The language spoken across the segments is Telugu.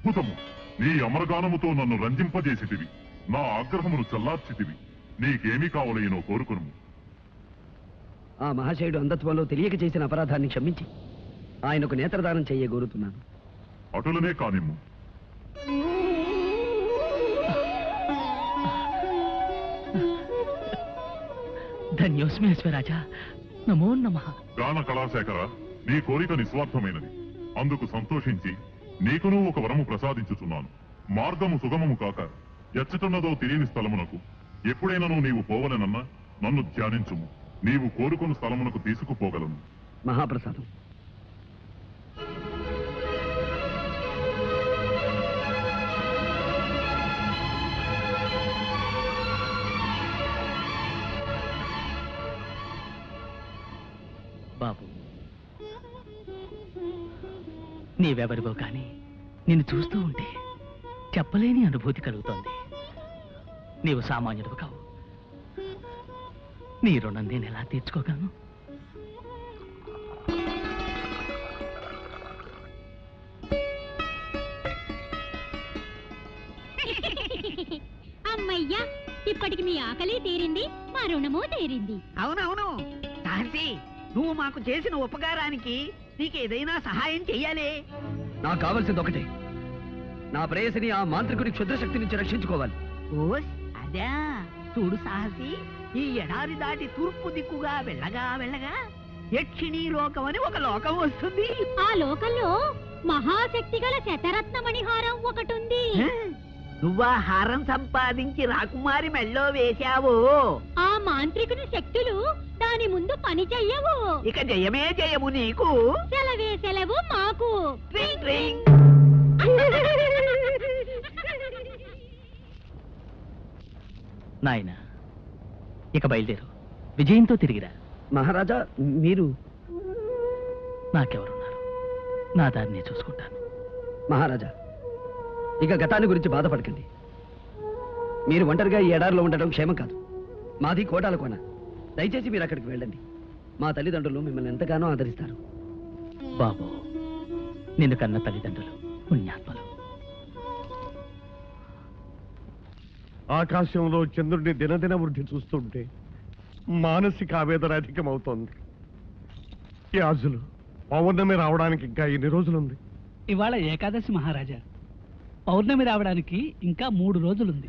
అద్భుతము. నీ అమరగానముతో నన్ను రంజింపజేసితివి. నా ఆగ్రహమును చల్లార్చితివి. నీకేమీ కావలేనో కోరుకును. ఆ మహాశయుడు అంధత్వంలో తెలియక చేసిన అపరాధాన్ని క్షమించి ఆయనకు నేత్రదానం చేయగోరుతున్నాను. అటులనే కానిమ్ము. ధన్యోస్మి అశ్వరాజా. నమో నమః. గాన కళాశేఖర, నీ కోరిక నిస్వార్థమైనది. అందుకు సంతోషించి నీకును ఒక వరము ప్రసాదించుచున్నాను. మార్గము సుగమము కాక ఎచ్చటున్నదో తెలియని స్థలమునకు ఎప్పుడైనా నీవు పోవలెనన్నా నన్ను ధ్యానించుము. నీవు కోరుకున్న స్థలమునకు తీసుకుపోగలను. మహాప్రసాదం. బాబు, నీవెవరివో కానీ నిన్ను చూస్తూ ఉంటే చెప్పలేని అనుభూతి కలుగుతోంది. నీవు సామాన్యుడు కావు. నీ రుణం నేను ఎలా తీర్చుకోగలను? అమ్మయ్యా, ఇప్పటికి మీ ఆకలి తీరింది, మా రుణము తీరింది. అవునవును సాహసి, నువ్వు మాకు చేసిన ఉపకారానికి నీకేదైనా సహాయం చెయ్యాలి. నాకు కావలసింది ఒకటే. నా ప్రేయసిని ఆ మాంత్రికుడి క్షుద్రశక్తి నుంచి రక్షించుకోవాలి. ఓస్ అదా. చూడు సాహసి, ఈ ఎడారి దాటి తూర్పు దిక్కుగా వెళ్ళగా వెళ్ళగా యక్షిణీ లోకం అని ఒక లోకం వస్తుంది. ఆ లోకంలో మహాశక్తి గల శతరత్నమణిహారం ఒకటుంది. నువ్వా హారం సంపాదించి రాకుమారి మెళ్ళో వేశావు. ఆ మాంత్రికుని శక్తులు దాని ముందు పని చెయ్యవు. ఇక జయమే జయము నీకు. సెలవే సెలవు మాకు. ట్రింగ్ ట్రింగ్. నాయన, ఇక బయలుదేరు. విజయంతో తిరిగిరా. మహారాజా, మీరు? నాకెవరున్నారు? నా దారిని చూసుకుంటాను. మహారాజా, ఇక గతాన్ని గురించి బాధపడకండి. మీరు ఒంటరిగా ఈ ఎడారిలో ఉండడం క్షేమం కాదు. మాది కోటాల కోన. దయచేసి మీరు అక్కడికి వెళ్ళండి. మా తల్లిదండ్రులు మిమ్మల్ని ఎంతగానో ఆదరిస్తారు. బాబు, నిన్ను కన్న తల్లిదండ్రులు పుణ్యాత్మలు. ఆకాశంలో చంద్రుడిని దినదిన వృద్ధి చూస్తుంటే మానసిక ఆవేదన అధికమవుతోంది. యాజులు, పౌర్ణమి రావడానికి ఇంకా ఎన్ని రోజులుంది? ఇవాళ ఏకాదశి మహారాజా. పౌర్ణమి రావడానికి ఇంకా 3 రోజులుంది.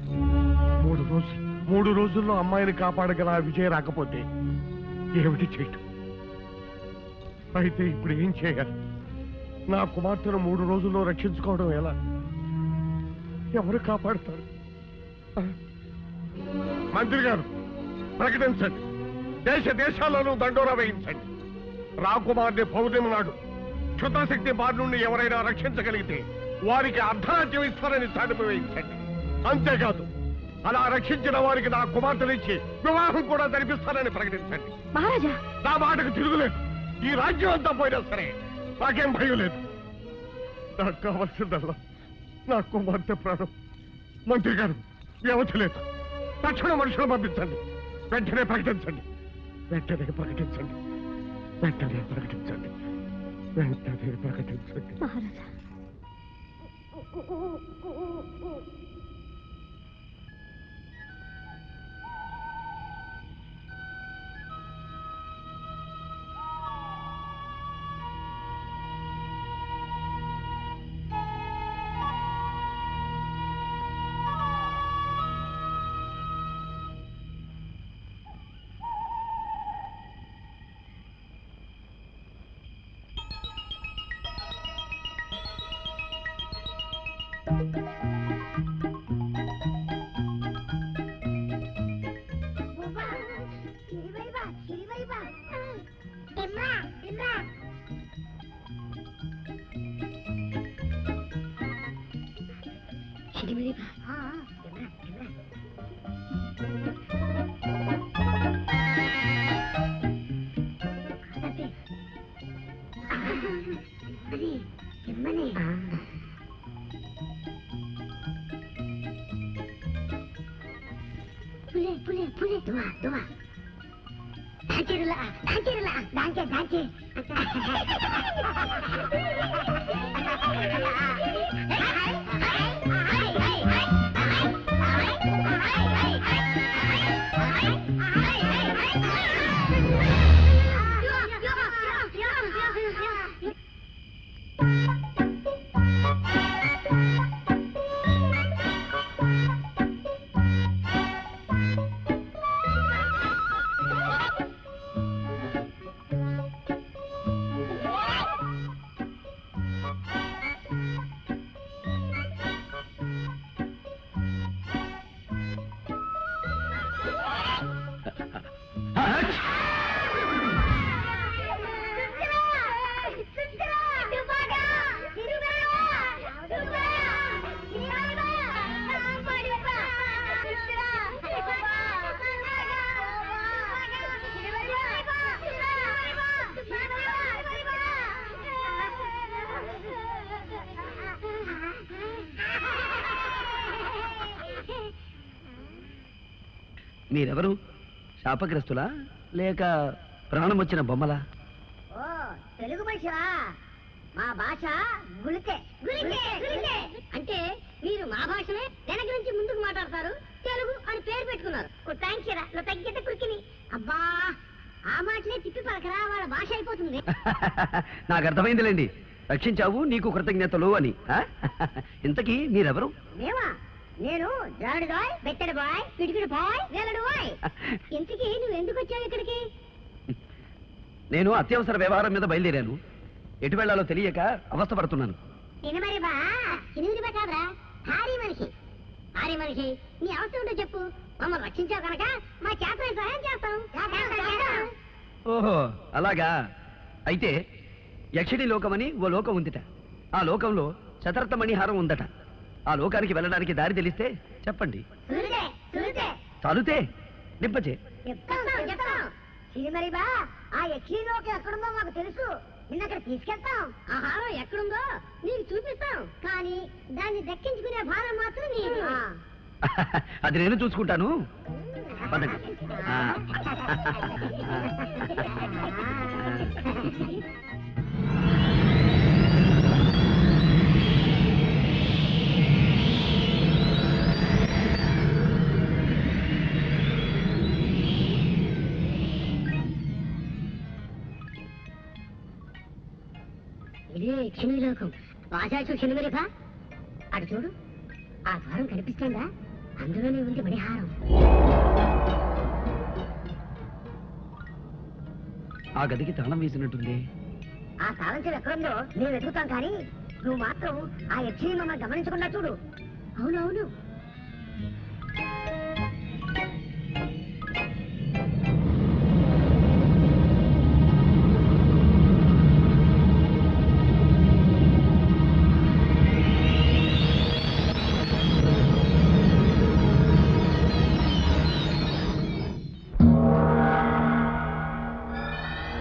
3 రోజులు? 3 రోజుల్లో అమ్మాయిని కాపాడగల ఆ విజయ రాకపోతే ఏమిటి చేయటం? అయితే ఇప్పుడు ఏం చేయాలి? నా కుమార్తెను 3 రోజుల్లో రక్షించుకోవడం ఎలా? ఎవరు కాపాడుతారు? మంత్రి గారు, ప్రకటించండి. దేశ దేశాల్లోనూ దండోరా వేయించండి. రాకుమార్ని పౌర్ణమి నాడు క్షుద్రశక్తి బారి నుండి ఎవరైనా రక్షించగలిగితే వారికి అర్ధరాజ్యం ఇస్తారని చాటింపు వేయించండి. అంతేకాదు, అలా రక్షించిన వారికి నా కుమార్తెనిచ్చి వివాహం కూడా జరిపిస్తారని ప్రకటించండి. మహారాజా, నా మాటకు తిరుగులేదు. ఈ రాజ్యం అంతా పోయినా సరే నాకేం భయం లేదు. నాకు కావాల్సిందల్లా నా కుమార్తె ప్రాణం. మంత్రి గారు, వ్యవధి లేదు. తక్షణ మనుషులు పంపించండి. వెంటనే ప్రకటించండి. వెంటనే ప్రకటించండి. వెంటనే ప్రకటించండి. వెంటనే ప్రకటించండి. మహారాజా. మీరెవరు? శాపగ్రస్తులా లేక ప్రాణం వచ్చిన బొమ్మలా? ఓ తెలుగు మనిషివా? మా భాష గుళికే. అంటే మీరు మా భాషనే వెనక నుంచి ముందుకు మాట్లాడతారు, తెలుగు అని పేరు పెట్టుకున్నారు. తగ్గితే కురికిని. అబ్బా ఆ మాటలే తిప్పి పలకరా, వాళ్ళ భాష అయిపోతుంది. నాకు అర్థమైందిలేండి, రక్షించావు నీకు కృతజ్ఞతలు అని. ఇంతకీ మీరెవరు? మేమా? నేను జాడు బాయ్, బెత్తడి బాయ్, పిడికిడి బాయ్, వేలడు బాయ్. ఇంతకీ నువ్వు ఎందుకు వచ్చావు ఇక్కడికి? నేను అత్యవసర వ్యవహారం మీద బయలుదేరాను. ఎటు వెళ్లాలో తెలియక అవస్థపడుతున్నాను. తినమరి బా, తినిమిది కాదురా, భారీ మనిషి. భారీ మనిషి, నీ అవసరం ఉంటో చెప్పు, మమ్మల్ని రక్షించావు కనుక మా చేతనే సహాయం చేస్తాం. ఓహో అలాగా. అయితే యక్షిణి లోకమని ఓ లోకం ఉందిట. ఆ లోకంలో శతరత్న మణిహారం ఉందట. ఆ లోకానికి వెళ్ళడానికి దారి తెలిస్తే చెప్పండి. చాలుతే నింపచే. చెప్తాం. సిరిమరి బా, ఆ యక్షి లోకం ఎక్కడుందో మాకు తెలుసు. నిన్నక్కడ తీసుకెళ్తాం. ఆ హారం ఎక్కడుందో నీకు చూపిస్తాం. కానీ దాన్ని దక్కించుకునే భారం మాత్రం నీది. అది నేను చూసుకుంటాను. పదండి. ఇదే యక్షిణీ లోకం. వాచాచు క్షణమరిపా, అటు చూడు, ఆ ద్వారం కనిపిస్తుందా? అందులోనే ఉంది మణిహారం. ఆ గదికి తాళం వేసినట్టుంది. ఆ తాళంచెవి ఎక్కడుందో మేము వెతుకుతాం, కానీ నువ్వు మాత్రం ఆ యక్షిని మమ్మల్ని గమనించకుండా చూడు. అవునవును,